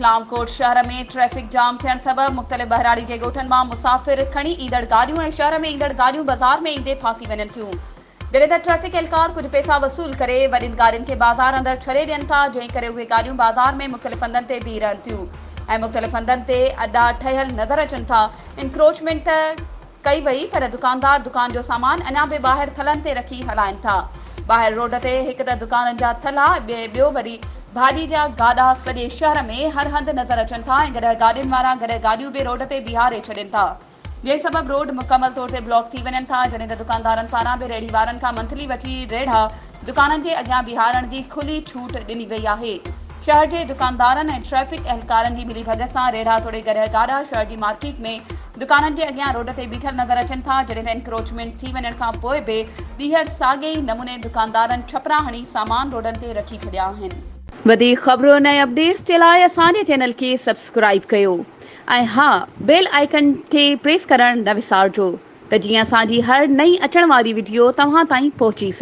इस्लामकोट शहर में traffic jam थियण सबब मुख़्तलिफ़ बहराड़ी के ॻोठनि मां मुसाफ़िर खणी ईंदड़ गाॾियूं ऐं शहर में ईंदड़ गाॾियूं बाज़ार में ईंदे फासी वञनि थियूं। जॾहिं त ट्रैफिक एहलकार कुझु पैसा वसूल करे वॾियुनि गाॾियुनि खे बाज़ार अंदरि छॾे ॾियनि था, जंहिं करे उहे गाॾियूं बाज़ार में मुख़्तलिफ़ हंधनि ते बीह रहनि थियूं ऐं मुख़्तलिफ़ हंधनि ते अॾा ठहियल नज़र अचनि था। इंक्रोचमेंट त कई वई, पर दुकानदार दुकान जो सामान अञा बि ॿाहिरि थलनि ते रखी हलाइनि था। ॿाहिरि रोड ते हिकु त दुकाननि जा थला, ॿियो वरी भाॼी जा गाॾा सॼे शहर में हर हंधि नज़र अचनि था ऐं गॾु गाॾियुनि वारा गॾु गाॾियूं बि रोड ते बीहारे छॾनि था, जंहिं सबबु रोड मुकमल तौर ते ब्लॉक थी वञनि था। जॾहिं त दुकानदारनि पारां बि रेड़ी वारनि खां मंथली वठी रेढ़ा दुकाननि जे अॻियां बीहारण जी खुली छूट ॾिनी वई आहे। शहर जे दुकानदारनि ऐं ट्रैफिक एहलकारनि जी मिली भगत सां रेढ़ा तोड़े गॾु गाॾा शहर जी मार्केट में दुकाननि जे अॻियां रोड ते बीठल नज़र अचनि था। जॾहिं त इंक्रोचमेंट थी वञण खां पोइ बि ॿीहर साॻे ई नमूने दुकानदारनि छपरा हणी सामान रोडनि ते रखी छॾिया आहिनि। वधीक ख़बरुनि ऐं अपडेट्स जे लाइ असांजे चैनल खे सब्सक्राइब कयो ऐं हा, बेल आइकन खे प्रेस करणु न विसारिजो त जीअं असांजी हर नई अचण वारी वीडियो तव्हां ताईं पहुची सघे।